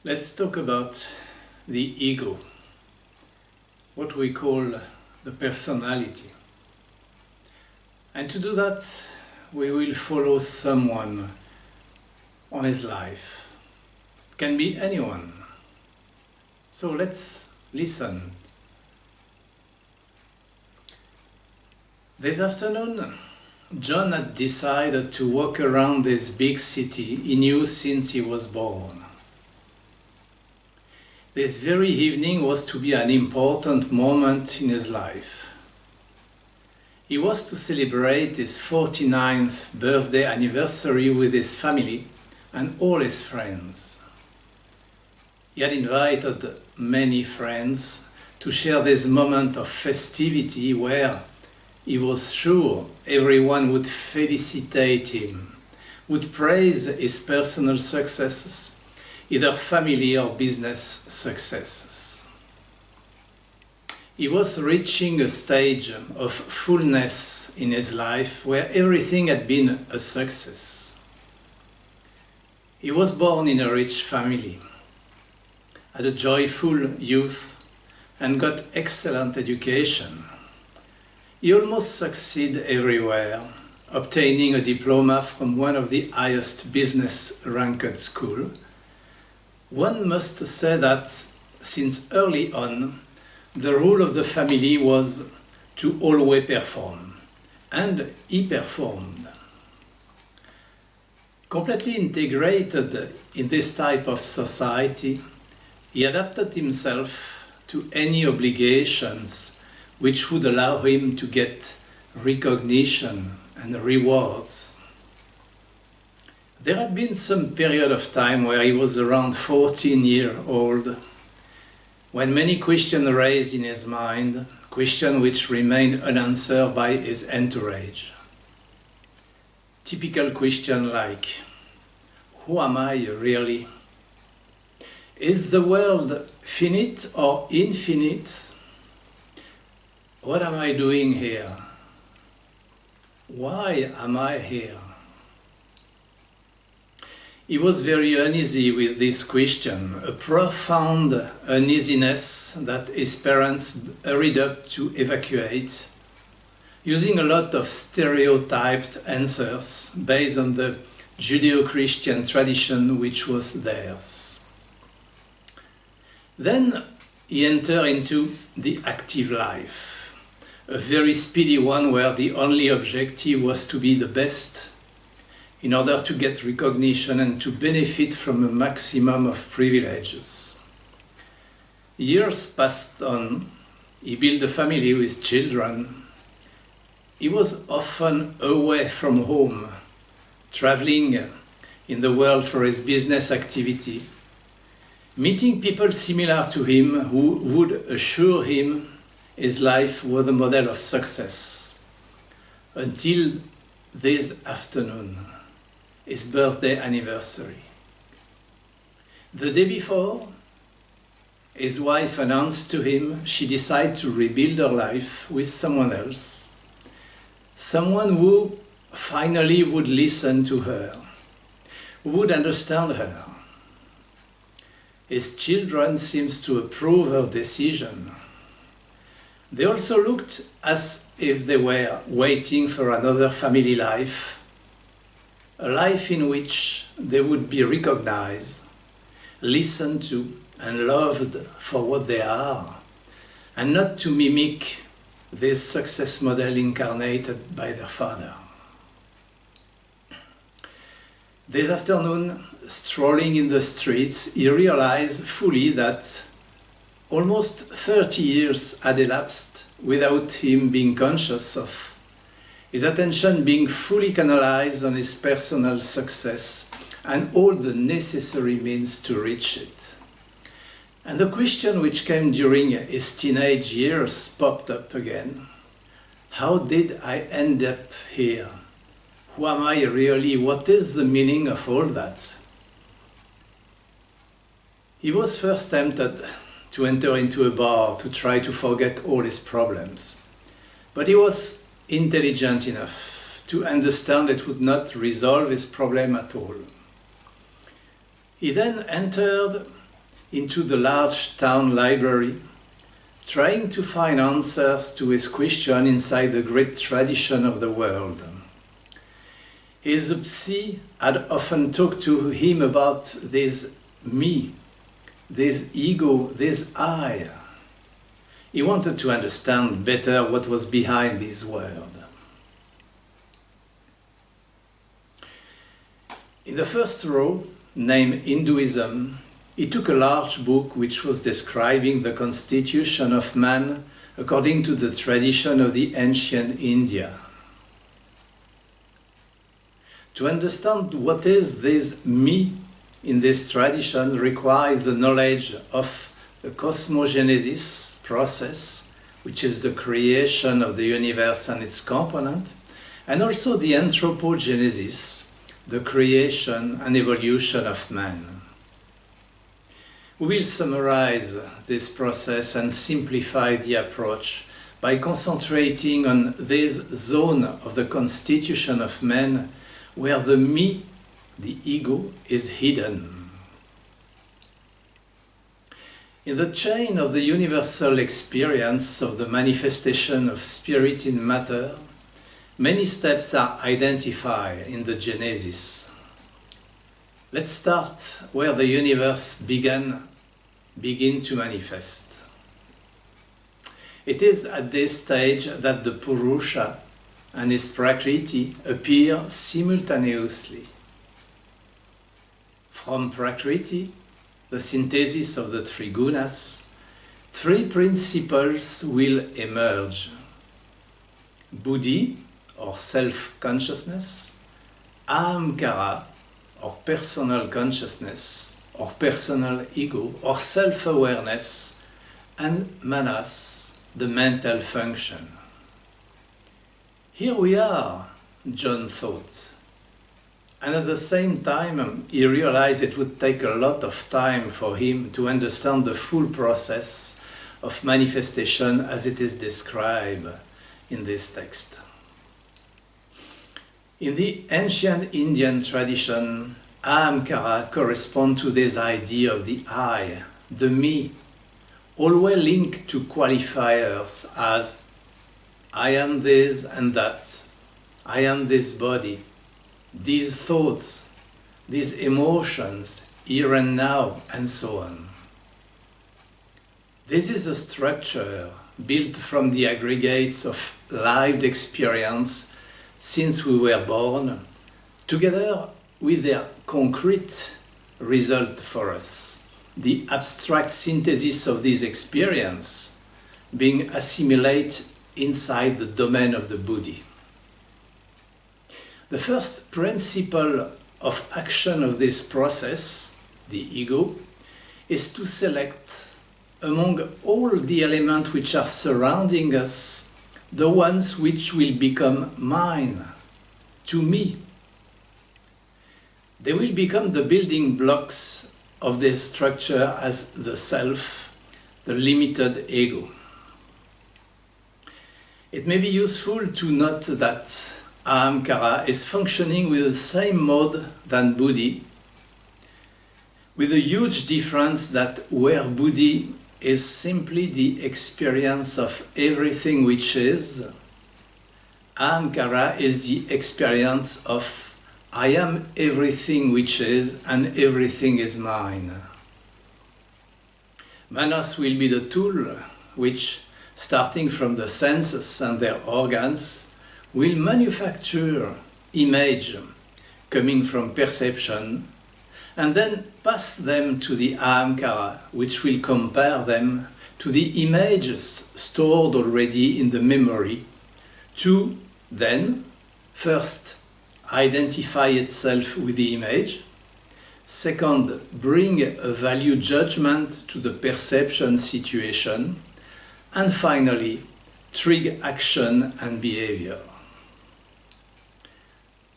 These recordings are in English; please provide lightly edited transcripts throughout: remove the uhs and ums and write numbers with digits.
Let's talk about the ego, what we call the personality. And to do that, we will follow someone on his life. It can be anyone. So let's listen. This afternoon, John had decided to walk around this big city he knew since he was born. This very evening was to be an important moment in his life. He was to celebrate his 49th birthday anniversary with his family and all his friends. He had invited many friends to share this moment of festivity where he was sure everyone would felicitate him, would praise his personal successes, either family or business successes. He was reaching a stage of fullness in his life where everything had been a success. He was born in a rich family, had a joyful youth, and got excellent education. He almost succeeded everywhere, obtaining a diploma from one of the highest business-ranked schools. One must say that since early on, the rule of the family was to always perform, and he performed. Completely integrated in this type of society, he adapted himself to any obligations which would allow him to get recognition and rewards. There had been some period of time where he was around 14 years old, when many questions raised in his mind, questions which remained unanswered by his entourage. Typical questions like, who am I really? Is the world finite or infinite? What am I doing here? Why am I here? He was very uneasy with this question, a profound uneasiness that his parents hurried up to evacuate, using a lot of stereotyped answers based on the Judeo-Christian tradition which was theirs. Then he entered into the active life, a very speedy one where the only objective was to be the best in order to get recognition and to benefit from a maximum of privileges. Years passed on, he built a family with children. He was often away from home, traveling in the world for his business activity, meeting people similar to him who would assure him his life was a model of success, until this afternoon, his birthday anniversary. The day before, his wife announced to him she decided to rebuild her life with someone else, someone who finally would listen to her, who would understand her. His children seemed to approve her decision. They also looked as if they were waiting for another family life, a life in which they would be recognized, listened to, and loved for what they are, and not to mimic this success model incarnated by their father. This afternoon, strolling in the streets, he realized fully that almost 30 years had elapsed without him being conscious of his attention being fully canalized on his personal success and all the necessary means to reach it. And the question which came during his teenage years popped up again. How did I end up here? Who am I really? What is the meaning of all that? He was first tempted to enter into a bar to try to forget all his problems. But he was intelligent enough to understand it would not resolve his problem at all. He then entered into the large town library, trying to find answers to his question inside the great tradition of the world. His psy had often talked to him about this me, this ego, this I. He wanted to understand better what was behind this word. In the first row, named Hinduism, he took a large book which was describing the constitution of man according to the tradition of the ancient India. To understand what is this me in this tradition requires the knowledge of the cosmogenesis process, which is the creation of the universe and its component, and also the anthropogenesis, the creation and evolution of man. We will summarize this process and simplify the approach by concentrating on this zone of the constitution of man where the me, the ego, is hidden. In the chain of the universal experience of the manifestation of spirit in matter, many steps are identified in the Genesis. Let's start where the universe begin to manifest. It is at this stage that the Purusha and his Prakriti appear simultaneously. From Prakriti, the synthesis of the three gunas, three principles will emerge. Buddhi, or self-consciousness, Ahamkara, or personal consciousness, or personal ego, or self-awareness, and Manas, the mental function. Here we are, John thought. And at the same time, he realized it would take a lot of time for him to understand the full process of manifestation as it is described in this text. In the ancient Indian tradition, Ahamkara corresponds to this idea of the I, the me, always linked to qualifiers as I am this and that, I am this body, these thoughts, these emotions, here and now, and so on. This is a structure built from the aggregates of lived experience since we were born, together with their concrete result for us, the abstract synthesis of this experience being assimilated inside the domain of the Buddhi. The first principle of action of this process, the ego, is to select among all the elements which are surrounding us, the ones which will become mine, to me. They will become the building blocks of this structure as the self, the limited ego. It may be useful to note that Ahamkara is functioning with the same mode than Buddhi, with a huge difference that where Buddhi is simply the experience of everything which is, Ahamkara is the experience of I am everything which is and everything is mine. Manas will be the tool which, starting from the senses and their organs, will manufacture image coming from perception and then pass them to the Ahamkara, which will compare them to the images stored already in the memory, to then, first, identify itself with the image, second, bring a value judgment to the perception situation, and finally, trigger action and behavior.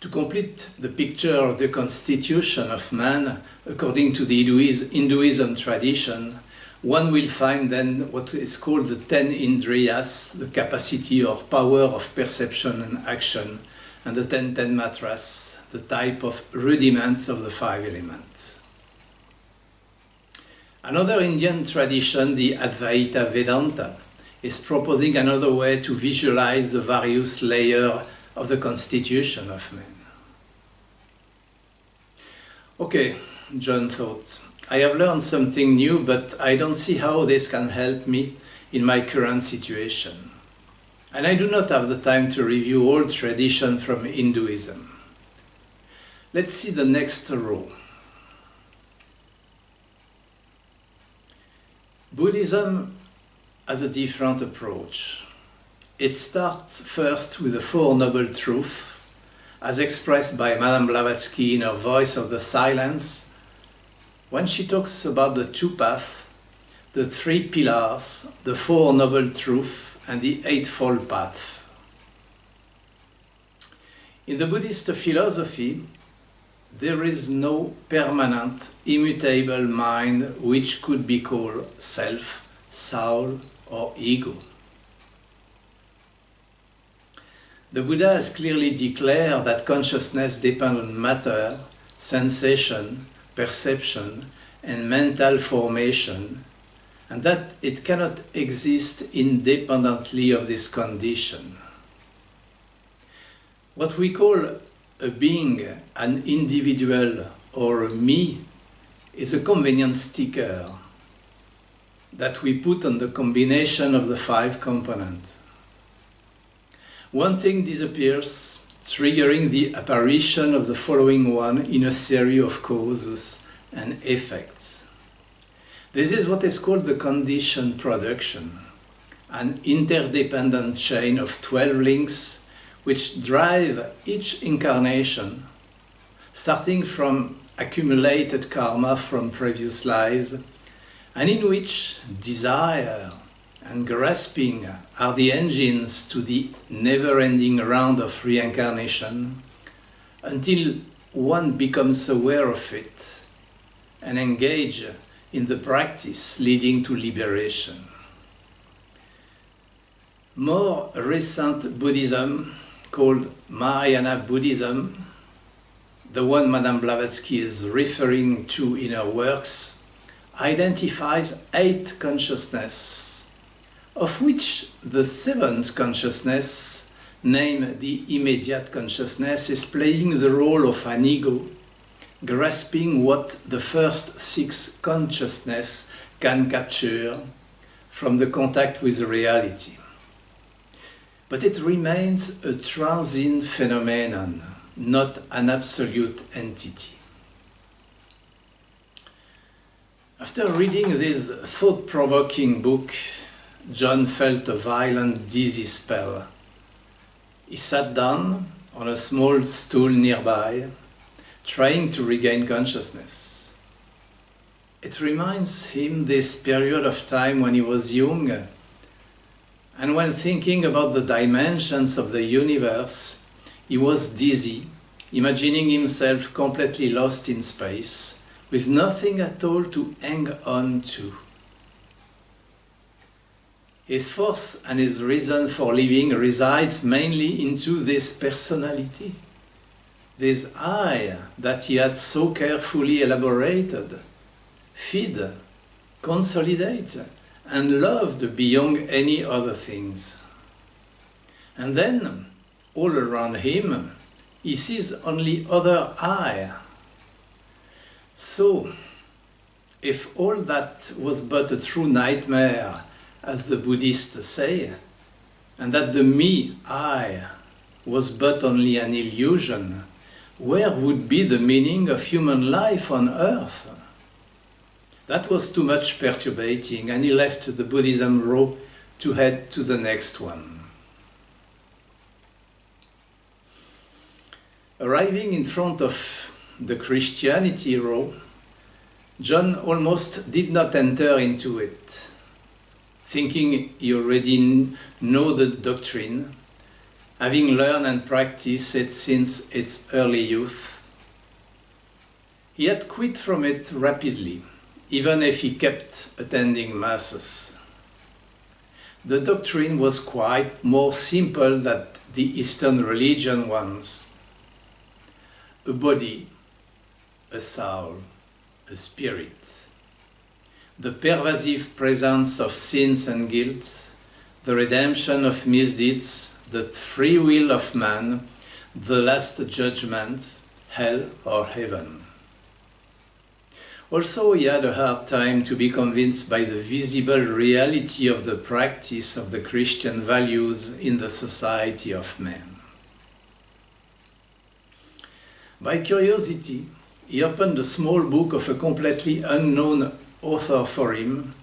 To complete the picture of the constitution of man, according to the Hinduism tradition, one will find then what is called the 10 indriyas, the capacity or power of perception and action, and the 10 matras, the type of rudiments of the 5 elements. Another Indian tradition, the Advaita Vedanta, is proposing another way to visualize the various layers of the constitution of man. Okay, John thought, I have learned something new, but I don't see how this can help me in my current situation. And I do not have the time to review all tradition from Hinduism. Let's see the next row. Buddhism has a different approach. It starts first with the Four Noble Truths, as expressed by Madame Blavatsky in her Voice of the Silence, when she talks about the two paths, the three pillars, the Four Noble Truths, and the Eightfold Path. In the Buddhist philosophy, there is no permanent, immutable mind which could be called self, soul, or ego. The Buddha has clearly declared that consciousness depends on matter, sensation, perception, and mental formation, and that it cannot exist independently of this condition. What we call a being, an individual, or a me, is a convenient sticker that we put on the combination of the five components. One thing disappears, triggering the apparition of the following one in a series of causes and effects. This is what is called the conditioned production, an interdependent chain of 12 links which drive each incarnation, starting from accumulated karma from previous lives, and in which desire and grasping are the engines to the never-ending round of reincarnation, until one becomes aware of it and engage in the practice leading to liberation. More recent Buddhism, called Mahayana Buddhism, the one Madame Blavatsky is referring to in her works, identifies 8 consciousnesses, of which the 7th consciousness, named the immediate consciousness, is playing the role of an ego, grasping what the first 6 consciousness can capture from the contact with reality. But it remains a transient phenomenon, not an absolute entity. After reading this thought-provoking book, John felt a violent dizzy spell. He sat down on a small stool nearby, trying to regain consciousness. It reminds him this period of time when he was young, and when thinking about the dimensions of the universe, he was dizzy, imagining himself completely lost in space, with nothing at all to hang on to. His force and his reason for living resides mainly into this personality, this I that he had so carefully elaborated, fed, consolidated, and loved beyond any other things. And then, all around him, he sees only other I. So, if all that was but a true nightmare, as the Buddhists say, and that the me, I, was but only an illusion, where would be the meaning of human life on earth? That was too much perturbating, and he left the Buddhism row to head to the next one. Arriving in front of the Christianity row, John almost did not enter into it, thinking he already know the doctrine, having learned and practiced it since its early youth. He had quit from it rapidly, even if he kept attending masses. The doctrine was quite more simple than the Eastern religion ones. A body, a soul, a spirit. the pervasive presence of sins and guilt, the redemption of misdeeds, the free will of man, the last judgment, hell or heaven. Also, he had a hard time to be convinced by the visible reality of the practice of the Christian values in the society of men. By curiosity, he opened a small book of a completely unknown author for him,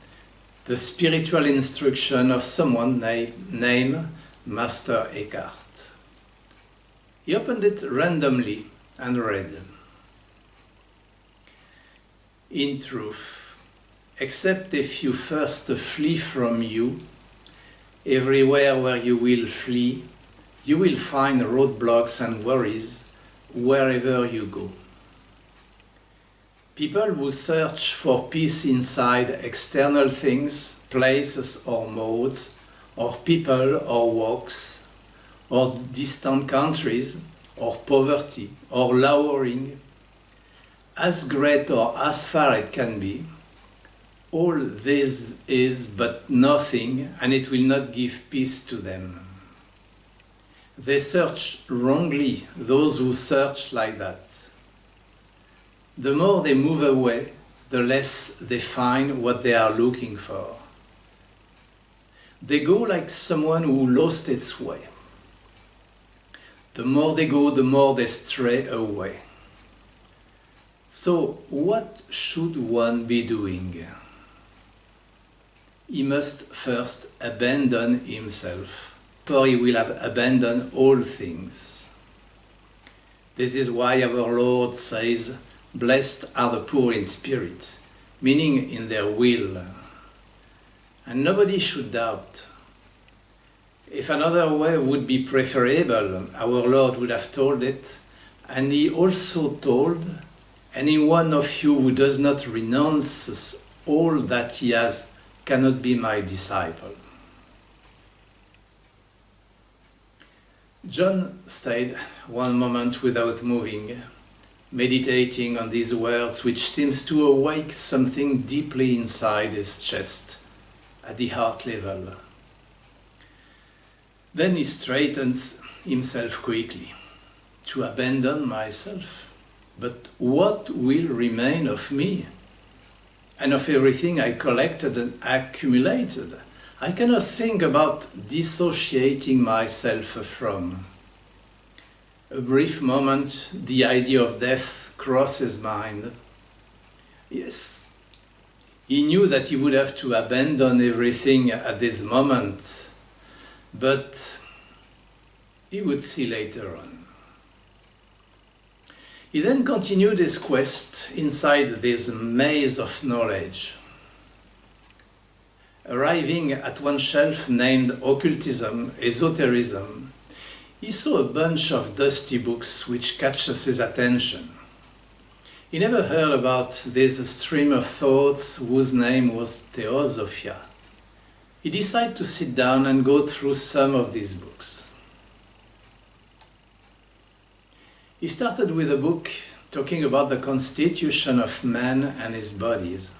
the spiritual instruction of someone named Master Eckhart. He opened it randomly and read, "In truth, except if you first flee from you, everywhere where you will flee, you will find roadblocks and worries wherever you go. People who search for peace inside external things, places or modes, or people or walks, or distant countries, or poverty, or lowering, as great or as far it can be, all this is but nothing, and it will not give peace to them. They search wrongly, those who search like that. The more they move away, the less they find what they are looking for. They go like someone who lost its way. The more they go, the more they stray away. So, what should one be doing? He must first abandon himself, for he will have abandoned all things. This is why our Lord says, 'Blessed are the poor in spirit,' meaning in their will. And nobody should doubt. If another way would be preferable, our Lord would have told it, and he also told, 'Any one of you who does not renounce all that he has cannot be my disciple.'" John stayed one moment without moving, meditating on these words, which seems to awake something deeply inside his chest, at the heart level. Then he straightens himself quickly. "To abandon myself? But what will remain of me? And of everything I collected and accumulated? I cannot think about dissociating myself from." A brief moment, the idea of death crossed his mind. Yes, he knew that he would have to abandon everything at this moment, but he would see later on. He then continued his quest inside this maze of knowledge. Arriving at one shelf named Occultism, Esotericism, he saw a bunch of dusty books which catches his attention. He never heard about this stream of thoughts whose name was Theosophia. He decided to sit down and go through some of these books. He started with a book talking about the constitution of man and his bodies.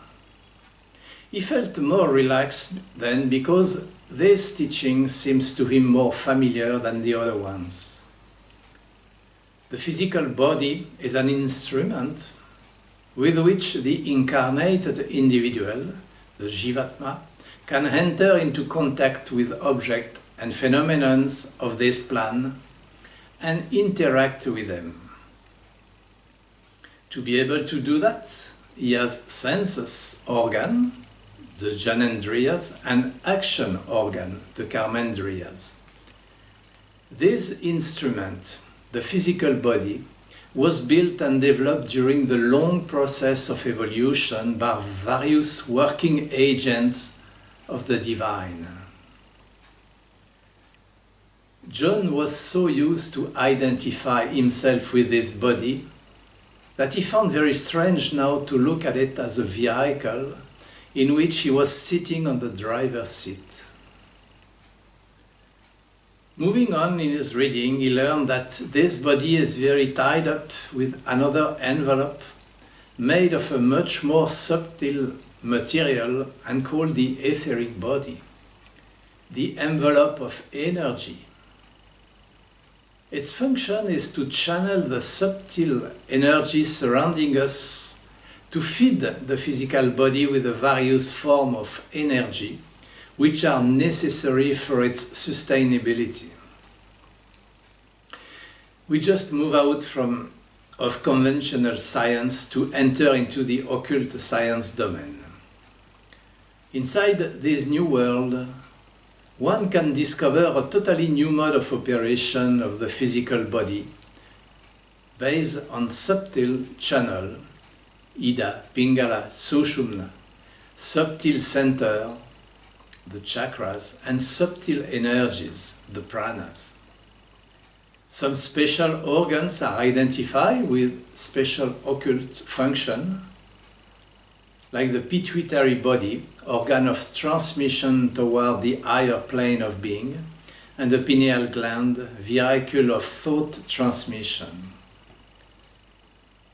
He felt more relaxed then because this teaching seems to him more familiar than the other ones. The physical body is an instrument with which the incarnated individual, the Jivatma, can enter into contact with objects and phenomena of this plane and interact with them. To be able to do that, he has senses organ, the Janendriyas, and action organ, the Karmendriyas. This instrument, the physical body, was built and developed during the long process of evolution by various working agents of the divine. John was so used to identify himself with this body that he found very strange now to look at it as a vehicle in which he was sitting on the driver's seat. Moving on in his reading, he learned that this body is very tied up with another envelope made of a much more subtle material and called the etheric body, the envelope of energy. Its function is to channel the subtle energy surrounding us to feed the physical body with the various forms of energy which are necessary for its sustainability. We just move out of conventional science to enter into the occult science domain. Inside this new world, one can discover a totally new mode of operation of the physical body based on subtle channel, Ida, Pingala, Sushumna, subtle center, the chakras, and subtle energies, the pranas. Some special organs are identified with special occult function, like the pituitary body, organ of transmission toward the higher plane of being, and the pineal gland, vehicle of thought transmission.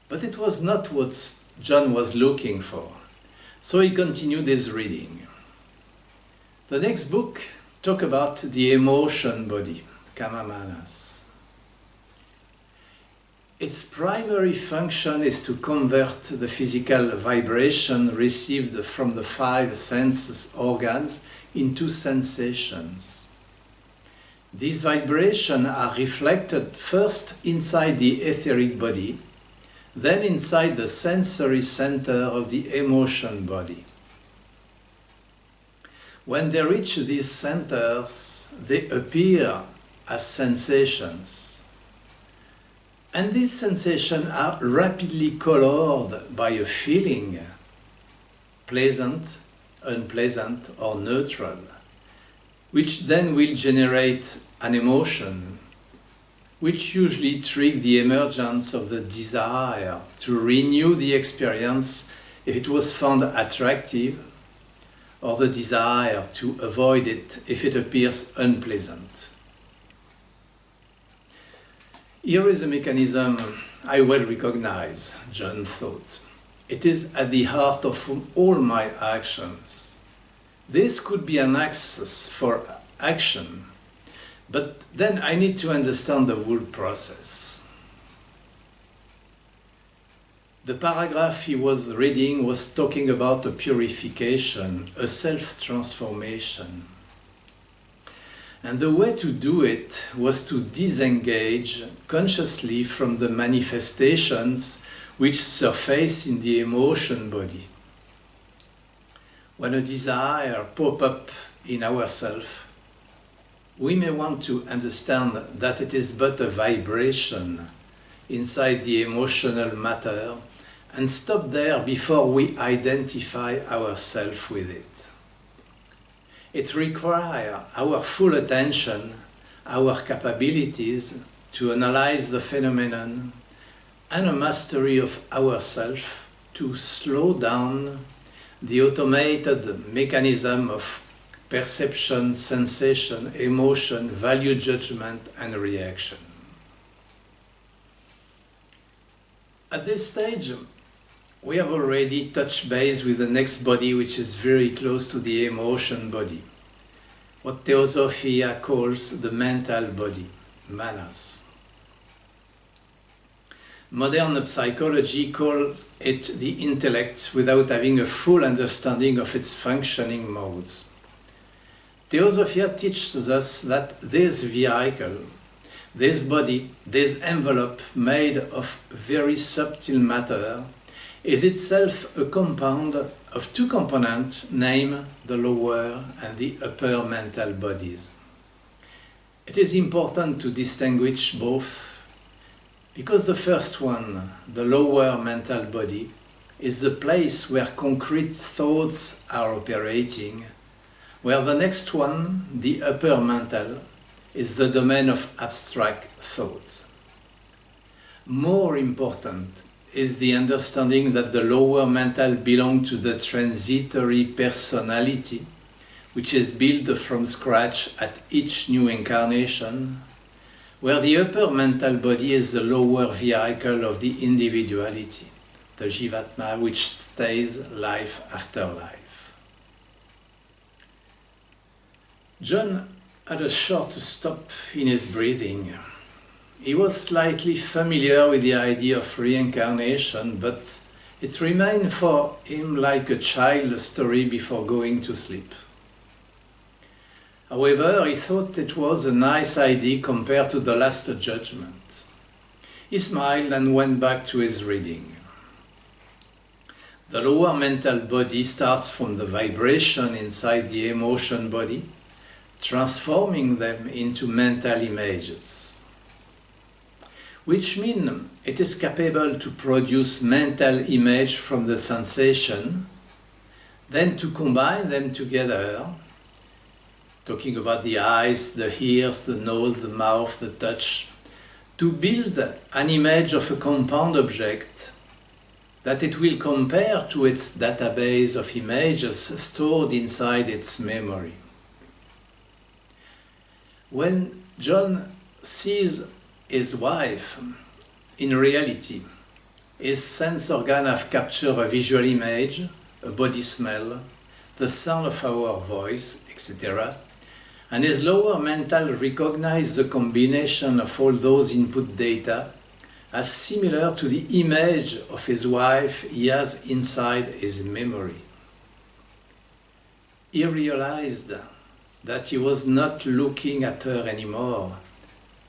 But it was not what John was looking for, so he continued his reading. The next book talks about the emotion body, Kama Manas. Its primary function is to convert the physical vibration received from the 5 senses organs into sensations. These vibrations are reflected first inside the etheric body, then inside the sensory center of the emotion body. When they reach these centers, they appear as sensations. And these sensations are rapidly colored by a feeling, pleasant, unpleasant, or neutral, which then will generate an emotion, which usually triggers the emergence of the desire to renew the experience if it was found attractive, or the desire to avoid it if it appears unpleasant. Here is a mechanism I well recognize, John thought. It is at the heart of all my actions. This could be an axis for action, but then I need to understand the whole process. The paragraph he was reading was talking about a purification, a self-transformation. And the way to do it was to disengage consciously from the manifestations which surface in the emotion body. When a desire pops up in ourselves, we may want to understand that it is but a vibration inside the emotional matter and stop there before we identify ourselves with it. It requires our full attention, our capabilities to analyze the phenomenon, and a mastery of ourselves to slow down the automated mechanism of perception, sensation, emotion, value judgment, and reaction. At this stage, we have already touched base with the next body, which is very close to the emotion body, what Theosophia calls the mental body, manas. Modern psychology calls it the intellect without having a full understanding of its functioning modes. Theosophia teaches us that this vehicle, this body, this envelope made of very subtle matter, is itself a compound of 2 components named the lower and the upper mental bodies. It is important to distinguish both because the first one, the lower mental body, is the place where concrete thoughts are operating, where the next one, the upper mental, is the domain of abstract thoughts. More important is the understanding that the lower mental belongs to the transitory personality, which is built from scratch at each new incarnation, where the upper mental body is the lower vehicle of the individuality, the Jivatma, which stays life after life. John had a short stop in his breathing. He was slightly familiar with the idea of reincarnation, but it remained for him like a child's story before going to sleep. However, he thought it was a nice idea compared to the Last Judgment. He smiled and went back to his reading. The lower mental body starts from the vibration inside the emotion body, transforming them into mental images, which means it is capable to produce mental image from the sensation, then to combine them together, talking about the eyes, the ears, the nose, the mouth, the touch, to build an image of a compound object that it will compare to its database of images stored inside its memory. When John sees his wife, in reality, his sense organs have captured a visual image, a body smell, the sound of our voice, etc., and his lower mental recognizes the combination of all those input data as similar to the image of his wife he has inside his memory. He realized that he was not looking at her anymore,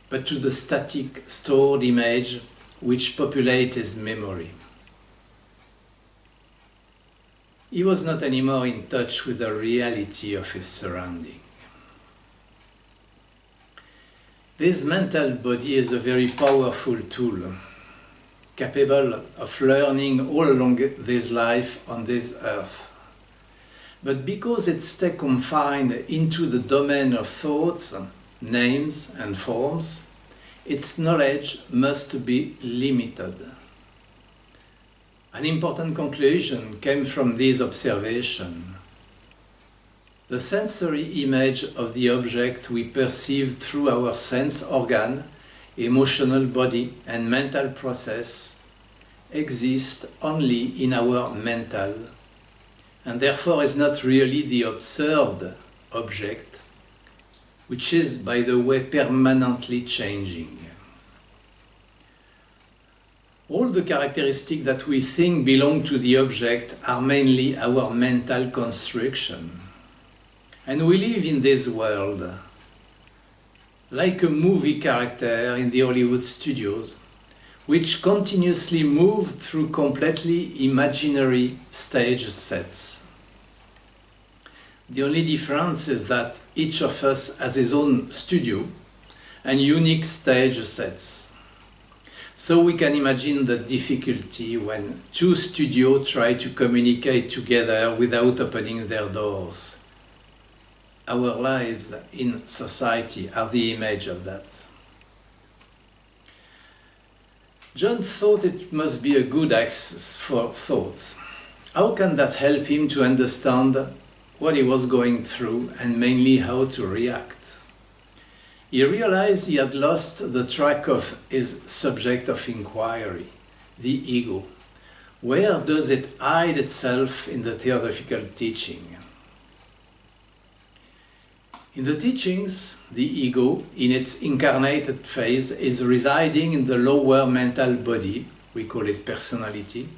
but to the static stored image which populates his memory. He was not anymore in touch with the reality of his surroundings. This mental body is a very powerful tool, capable of learning all along this life on this earth. But because it stays confined into the domain of thoughts, names and forms, its knowledge must be limited. An important conclusion came from this observation. The sensory image of the object we perceive through our sense organ, emotional body and mental process exists only in our mental, and therefore is not really the observed object, which is, by the way, permanently changing. All the characteristics that we think belong to the object are mainly our mental construction. And we live in this world like a movie character in the Hollywood studios, which continuously move through completely imaginary stage sets. The only difference is that each of us has his own studio and unique stage sets. So we can imagine the difficulty when two studios try to communicate together without opening their doors. Our lives in society are the image of that. John thought it must be a good access for thoughts. How can that help him to understand what he was going through and mainly how to react? He realized he had lost the track of his subject of inquiry, the ego. Where does it hide itself in the theosophical teaching? In the teachings, the ego, in its incarnated phase, is residing in the lower mental body, we call it personality,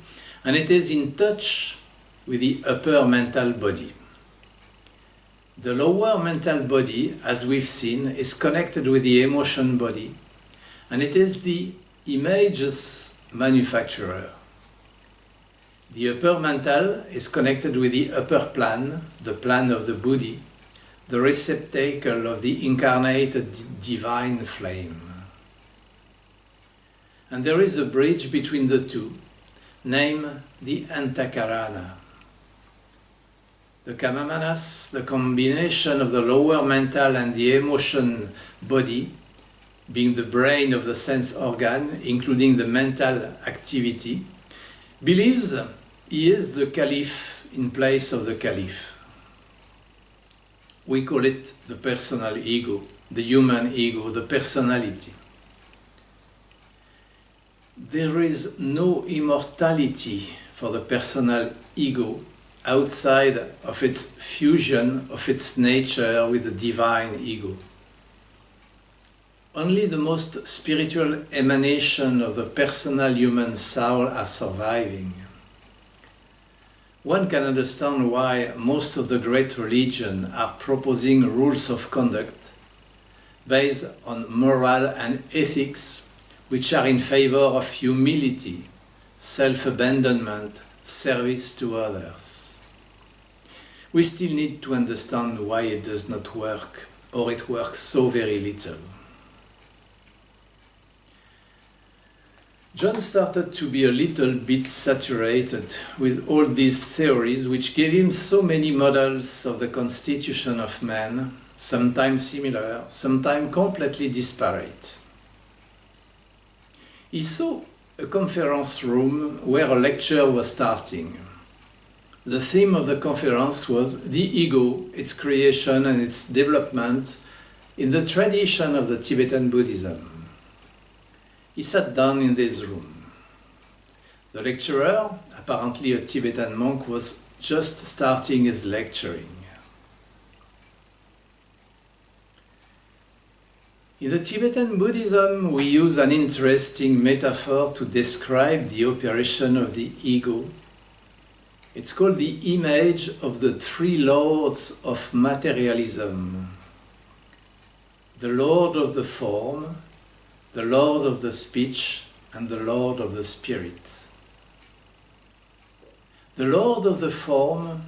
and it is in touch with the upper mental body. The lower mental body, as we've seen, is connected with the emotion body, and it is the image's manufacturer. The upper mental is connected with the upper plan, the plan of the Buddhi, the receptacle of the incarnated divine flame. And there is a bridge between the two, named the Antakarana. The Kamamanas, the combination of the lower mental and the emotion body, being the brain of the sense organ, including the mental activity, believes he is the caliph in place of the caliph. We call it the personal ego, the human ego, the personality. There is no immortality for the personal ego outside of its fusion of its nature with the divine ego. Only the most spiritual emanation of the personal human soul are surviving. One can understand why most of the great religions are proposing rules of conduct based on moral and ethics which are in favor of humility, self-abandonment, service to others. We still need to understand why it does not work, or it works so very little. John started to be a little bit saturated with all these theories which gave him so many models of the constitution of man, sometimes similar, sometimes completely disparate. He saw a conference room where a lecture was starting. The theme of the conference was the ego, its creation and its development in the tradition of the Tibetan Buddhism. He sat down in this room. The lecturer, apparently a Tibetan monk, was just starting his lecturing. In the Tibetan Buddhism, we use an interesting metaphor to describe the operation of the ego. It's called the image of the three lords of materialism. The lord of the form, the lord of the speech, and the lord of the spirit. The lord of the form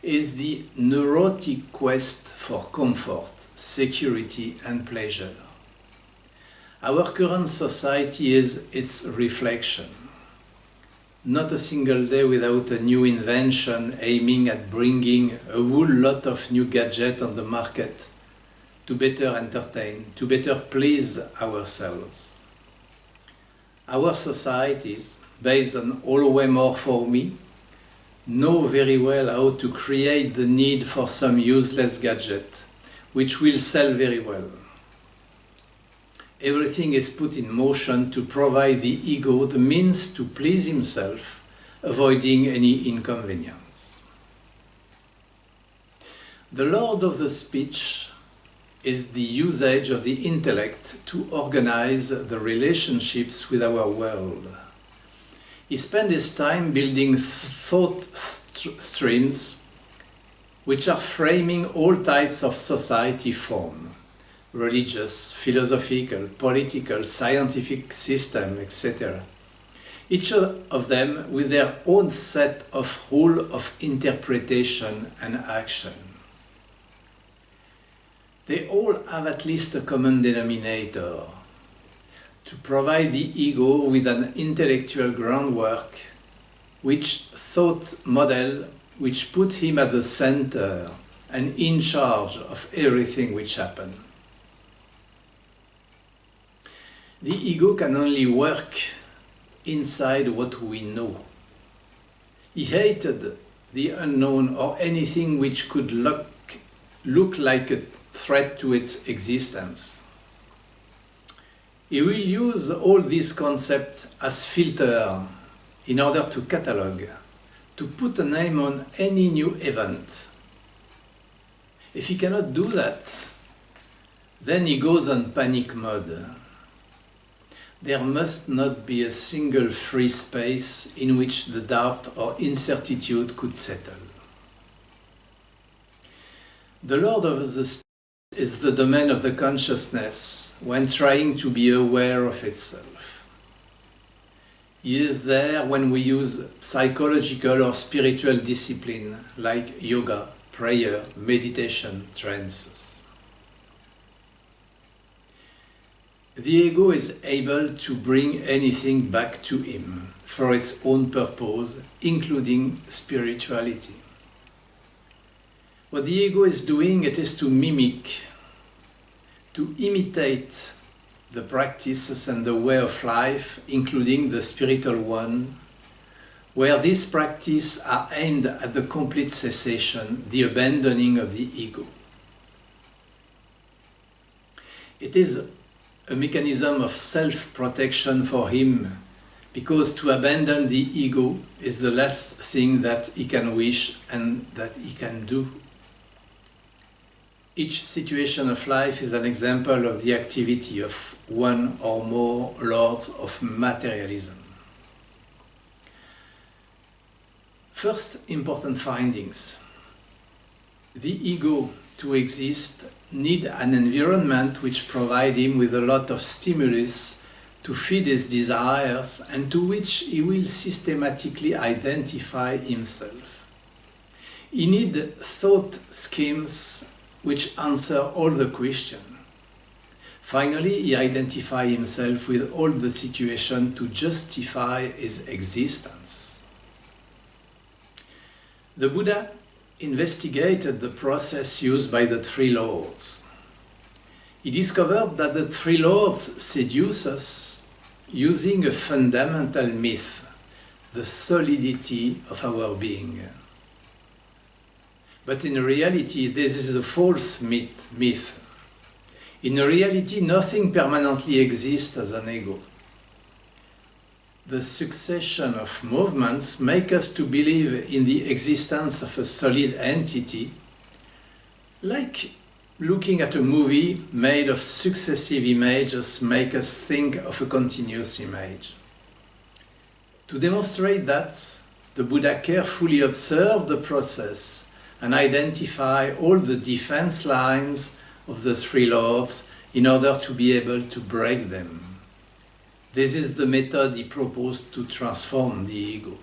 is the neurotic quest for comfort, security, and pleasure. Our current society is its reflection. Not a single day without a new invention aiming at bringing a whole lot of new gadgets on the market to better entertain, to better please ourselves. Our societies, based on always more for me, know very well how to create the need for some useless gadget, which will sell very well. Everything is put in motion to provide the ego the means to please himself, avoiding any inconvenience. The lord of the speech is the usage of the intellect to organize the relationships with our world. He spent his time building thought streams which are framing all types of society form, religious, philosophical, political, scientific system, etc. Each of them with their own set of rules of interpretation and action. They all have at least a common denominator: to provide the ego with an intellectual groundwork, which thought model which put him at the center and in charge of everything which happened. The ego can only work inside what we know. He hated the unknown or anything which could look like a threat to its existence. He will use all these concepts as filter in order to catalog, to put a name on any new event. If he cannot do that, then he goes on panic mode. There must not be a single free space in which the doubt or incertitude could settle. The Lord of the Spirit is the domain of the consciousness when trying to be aware of itself. He is there when we use psychological or spiritual discipline like yoga, prayer, meditation, trances. The ego is able to bring anything back to him for its own purpose, including spirituality. What the ego is doing, it is to mimic, to imitate the practices and the way of life, including the spiritual one, where these practices are aimed at the complete cessation, the abandoning of the ego. It is a mechanism of self-protection for him because to abandon the ego is the last thing that he can wish and that he can do. Each situation of life is an example of the activity of one or more lords of materialism. First important findings. The ego, to exist, needs an environment which provides him with a lot of stimulus to feed his desires and to which he will systematically identify himself. He needs thought schemes which answer all the questions. Finally, he identifies himself with all the situations to justify his existence. The Buddha investigated the process used by the three lords. He discovered that the three lords seduce us using a fundamental myth, the solidity of our being. But in reality, this is a false myth. In reality, nothing permanently exists as an ego. The succession of movements make us to believe in the existence of a solid entity, like looking at a movie made of successive images make us think of a continuous image. To demonstrate that, the Buddha carefully observed the process and identified all the defense lines of the three lords in order to be able to break them. This is the method he proposed to transform the ego.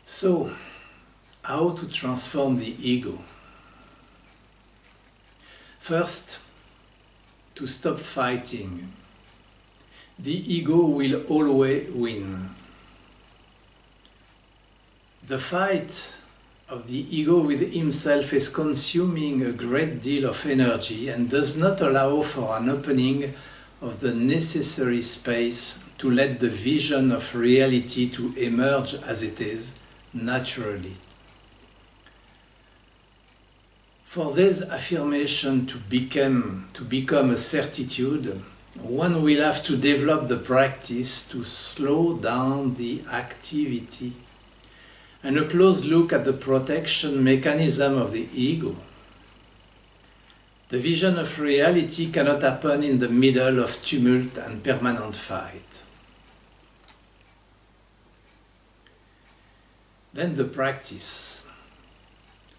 So, how to transform the ego? First, to stop fighting. The ego will always win. The fight of the ego with himself is consuming a great deal of energy and does not allow for an opening of the necessary space to let the vision of reality to emerge as it is, naturally. For this affirmation to become a certitude, one will have to develop the practice to slow down the activity and a close look at the protection mechanism of the ego. The vision of reality cannot happen in the middle of tumult and permanent fight. Then the practice.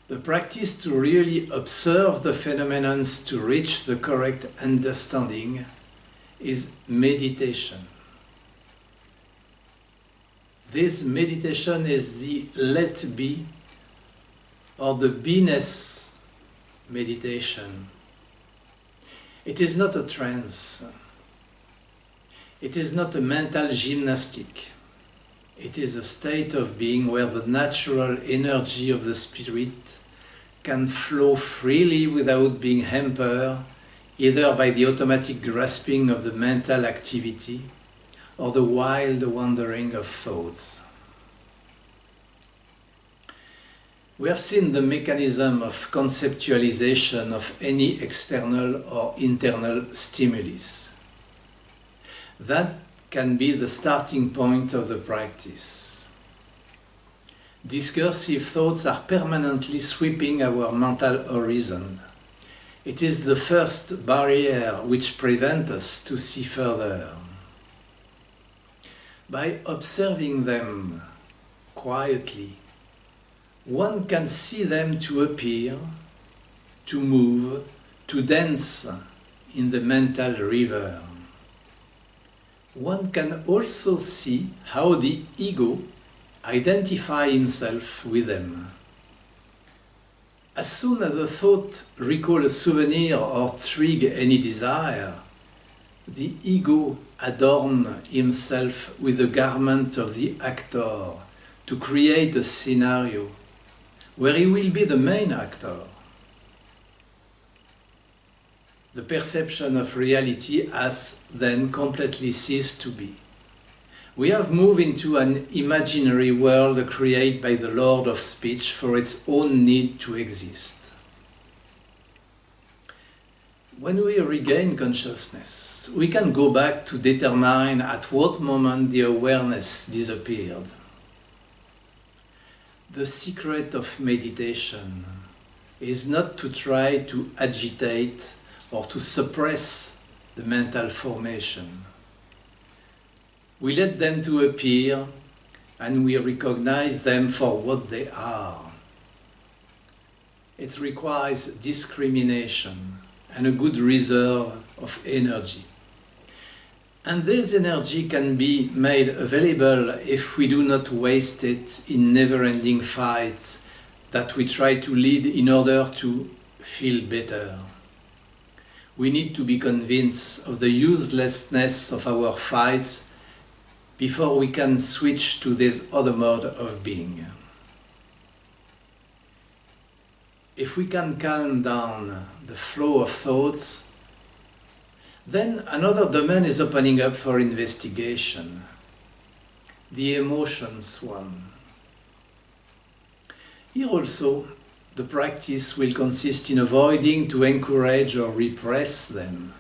The practice to really observe the phenomena to reach the correct understanding is meditation. This meditation is the let be or the beingness meditation. It is not a trance. It is not a mental gymnastic. It is a state of being where the natural energy of the spirit can flow freely without being hampered either by the automatic grasping of the mental activity or the wild wandering of thoughts. We have seen the mechanism of conceptualization of any external or internal stimulus. That can be the starting point of the practice. Discursive thoughts are permanently sweeping our mental horizon. It is the first barrier which prevents us to see further. By observing them quietly, one can see them to appear, to move, to dance in the mental river. One can also see how the ego identifies himself with them. As soon as a thought recalls a souvenir or triggers any desire, the ego adorns himself with the garment of the actor to create a scenario where he will be the main actor. The perception of reality has then completely ceased to be. We have moved into an imaginary world created by the Lord of Speech for its own need to exist. When we regain consciousness, we can go back to determine at what moment the awareness disappeared. The secret of meditation is not to try to agitate or to suppress the mental formation. We let them to appear and we recognize them for what they are. It requires discrimination and a good reserve of energy. And this energy can be made available if we do not waste it in never-ending fights that we try to lead in order to feel better. We need to be convinced of the uselessness of our fights before we can switch to this other mode of being. If we can calm down the flow of thoughts, then another domain is opening up for investigation, the emotions one. Here also, the practice will consist in avoiding to encourage or repress them.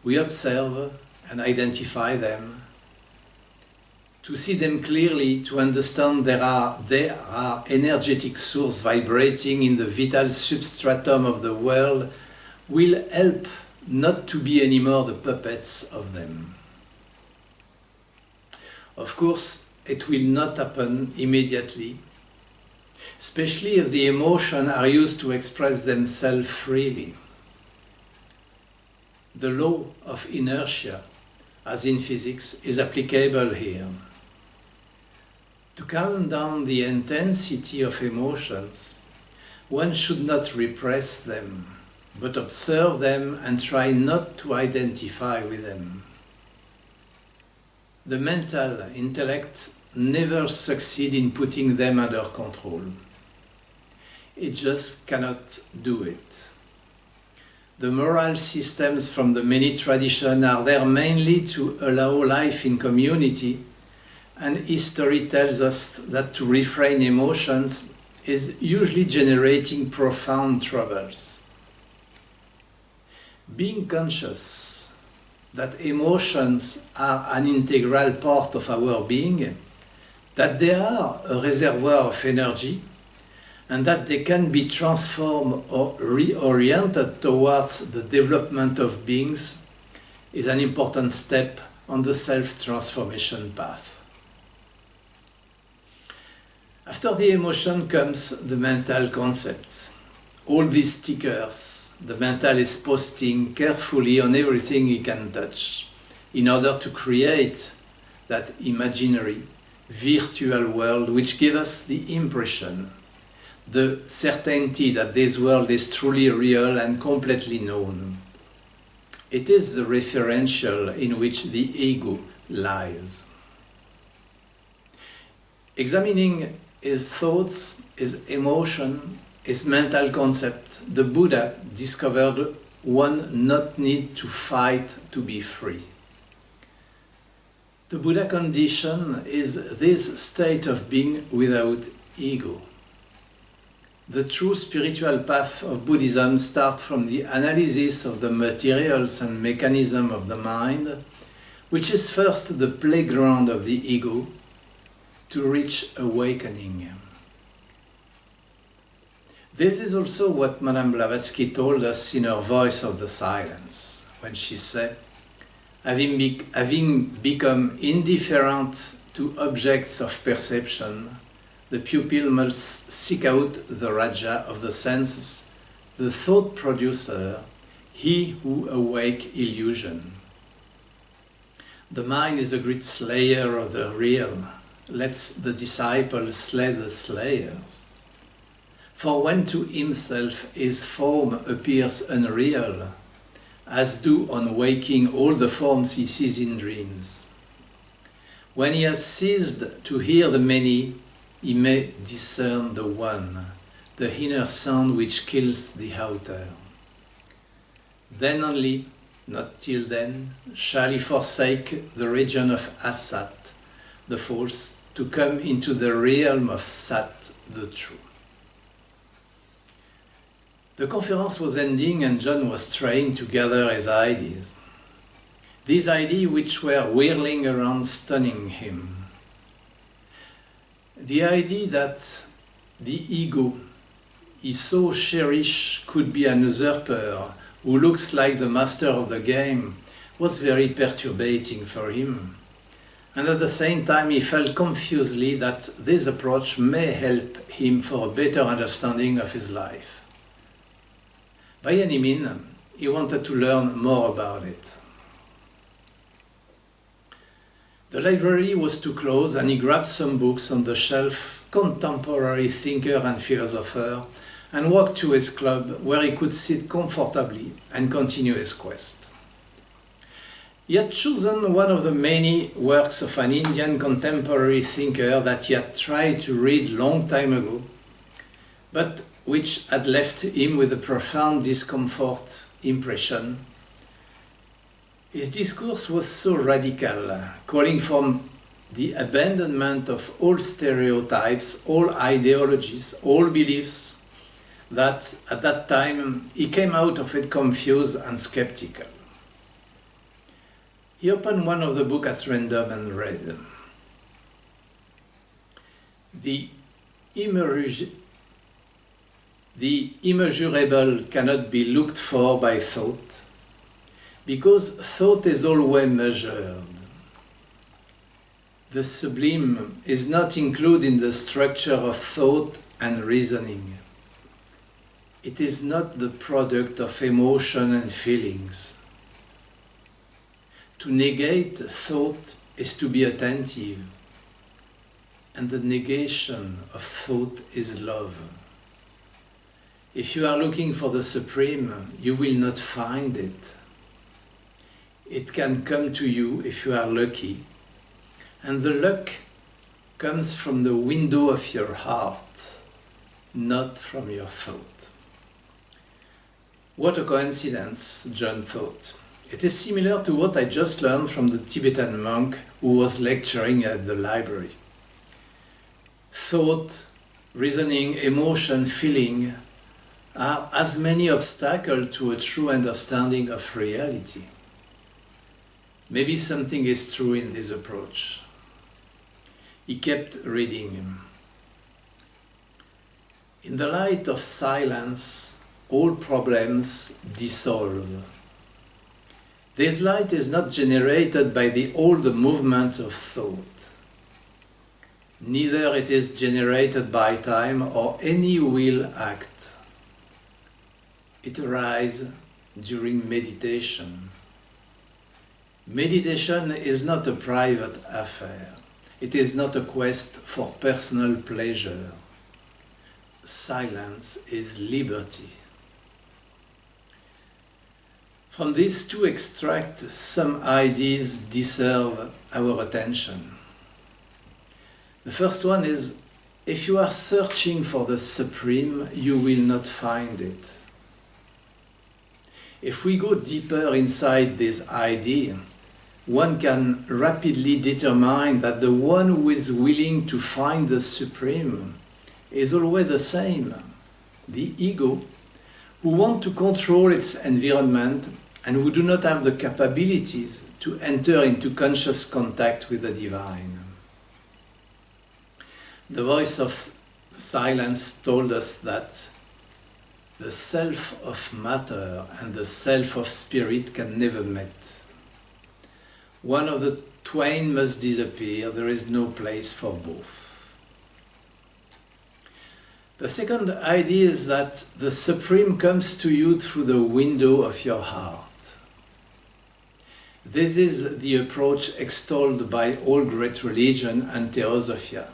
We observe and identify them, to see them clearly, to understand there are energetic sources vibrating in the vital substratum of the world will help not to be anymore the puppets of them. Of course, it will not happen immediately, especially if the emotions are used to express themselves freely. The law of inertia, as in physics, is applicable here. To calm down the intensity of emotions, one should not repress them, but observe them and try not to identify with them. The mental intellect never succeeds in putting them under control. It just cannot do it. The moral systems from the many traditions are there mainly to allow life in community, and history tells us that to refrain emotions is usually generating profound troubles. Being conscious that emotions are an integral part of our being, that they are a reservoir of energy, and that they can be transformed or reoriented towards the development of beings, is an important step on the self-transformation path. After the emotion comes the mental concepts. All these stickers the mental is posting carefully on everything he can touch in order to create that imaginary, virtual world which gives us the impression, the certainty that this world is truly real and completely known. It is the referential in which the ego lies. Examining his thoughts, his emotion, his mental concept, the Buddha discovered one not need to fight to be free. The Buddha condition is this state of being without ego. The true spiritual path of Buddhism starts from the analysis of the materials and mechanism of the mind, which is first the playground of the ego, to reach awakening. This is also what Madame Blavatsky told us in her Voice of the Silence, when she said, having become indifferent to objects of perception, the pupil must seek out the Raja of the senses, the thought producer, he who awake illusion. The mind is a great slayer of the real. Let the disciple slay the slayers. For when to himself his form appears unreal, as do on waking all the forms he sees in dreams. When he has ceased to hear the many, he may discern the one, the inner sound which kills the outer. Then only, not till then, shall he forsake the region of Asat, the false, to come into the realm of Sat, the true. The conference was ending and John was trying to gather his ideas. These ideas which were whirling around, stunning him. The idea that the ego he so cherished could be an usurper who looks like the master of the game was very perturbating for him. And at the same time he felt confusedly that this approach may help him for a better understanding of his life. By any means, he wanted to learn more about it. The library was too close and he grabbed some books on the shelf, contemporary thinker and philosopher, and walked to his club where he could sit comfortably and continue his quest. He had chosen one of the many works of an Indian contemporary thinker that he had tried to read long time ago, but which had left him with a profound discomfort impression. His discourse was so radical, calling for the abandonment of all stereotypes, all ideologies, all beliefs, that at that time he came out of it confused and skeptical. He opened one of the books at random and read. The immeasurable cannot be looked for by thought, because thought is always measured. The sublime is not included in the structure of thought and reasoning. It is not the product of emotion and feelings. To negate thought is to be attentive, and the negation of thought is love. If you are looking for the supreme, you will not find it. It can come to you if you are lucky, and the luck comes from the window of your heart, not from your thought. What a coincidence, John thought. It is similar to what I just learned from the Tibetan monk who was lecturing at the library. Thought, reasoning, emotion, feeling are as many obstacles to a true understanding of reality. Maybe something is true in this approach. He kept reading. In the light of silence, all problems dissolve. This light is not generated by the old movement of thought. Neither it is generated by time or any will act. It arises during meditation. Meditation is not a private affair. It is not a quest for personal pleasure. Silence is liberty. From these two extracts, some ideas deserve our attention. The first one is, if you are searching for the supreme, you will not find it. If we go deeper inside this idea, one can rapidly determine that the one who is willing to find the supreme is always the same, the ego, who want to control its environment and who do not have the capabilities to enter into conscious contact with the divine. The voice of silence told us that the self of matter and the self of spirit can never meet. One of the twain must disappear, there is no place for both. The second idea is that the Supreme comes to you through the window of your heart. This is the approach extolled by all great religion and theosophia.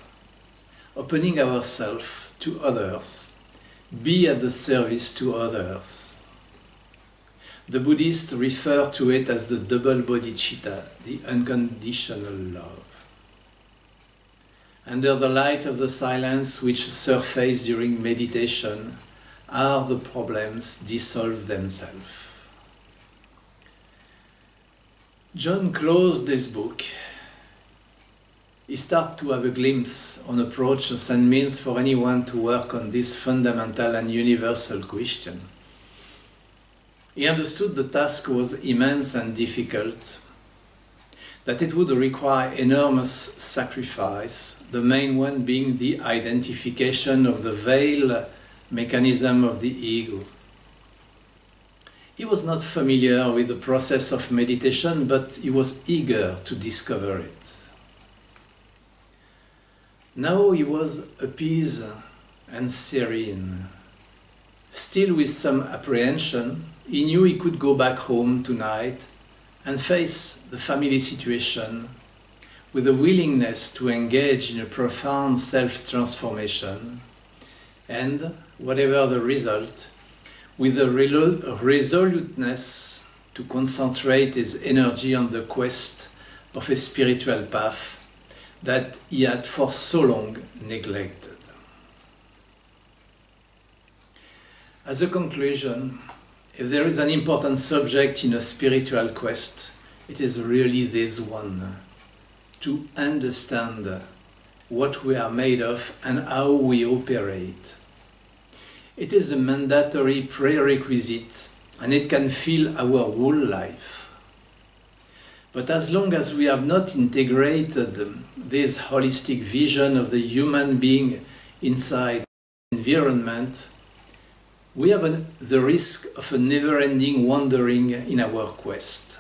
Opening ourselves to others, be at the service to others. The Buddhists refer to it as the double bodhicitta, the unconditional love. Under the light of the silence which surfaces during meditation, are the problems dissolve themselves. John closed this book. he started to have a glimpse on approaches and means for anyone to work on this fundamental and universal question. He understood the task was immense and difficult, that it would require enormous sacrifice, the main one being the identification of the veil mechanism of the ego. He was not familiar with the process of meditation, but he was eager to discover it. Now he was appeased and serene. Still with some apprehension, he knew he could go back home tonight and face the family situation with a willingness to engage in a profound self-transformation and, whatever the result, with a resoluteness to concentrate his energy on the quest of a spiritual path that he had for so long neglected. As a conclusion, if there is an important subject in a spiritual quest, it is really this one: to understand what we are made of and how we operate. It is a mandatory prerequisite and it can fill our whole life. But as long as we have not integrated this holistic vision of the human being inside the environment, we have the risk of a never-ending wandering in our quest.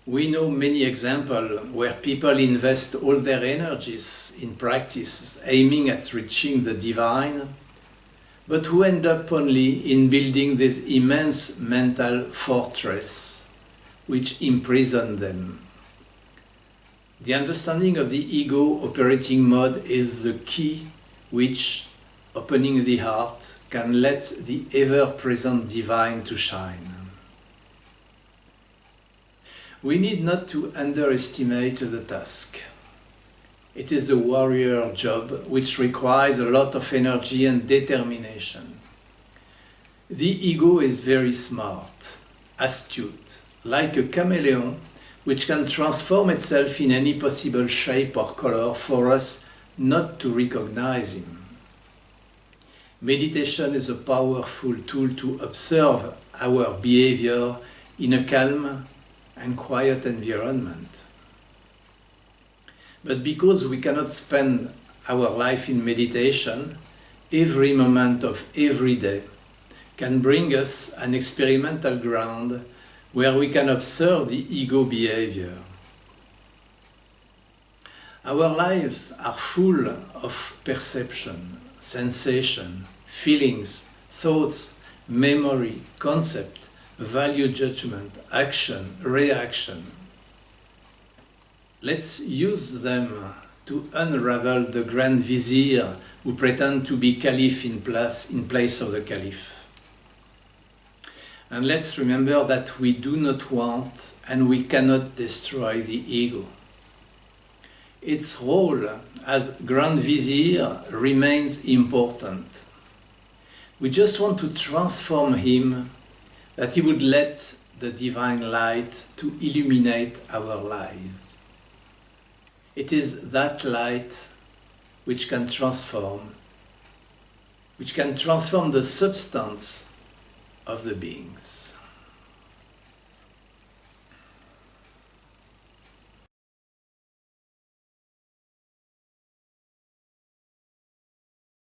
We know many examples where people invest all their energies in practice aiming at reaching the divine, but who end up only in building this immense mental fortress which imprison them. The understanding of the ego operating mode is the key which, opening the heart, can let the ever-present divine to shine. We need not to underestimate the task. It is a warrior job which requires a lot of energy and determination. The ego is very smart, astute, like a chameleon which can transform itself in any possible shape or color for us not to recognize him. Meditation is a powerful tool to observe our behavior in a calm and quiet environment. But because we cannot spend our life in meditation, every moment of every day can bring us an experimental ground where we can observe the ego behavior. Our lives are full of perception, sensation, feelings, thoughts, memory, concept, value judgment, action, reaction. Let's use them to unravel the Grand Vizier who pretend to be Caliph in place of the Caliph. And let's remember that we do not want and we cannot destroy the ego. Its role as Grand Vizier remains important. We just want to transform him, that he would let the divine light to illuminate our lives. It is that light which can transform the substance of the beings.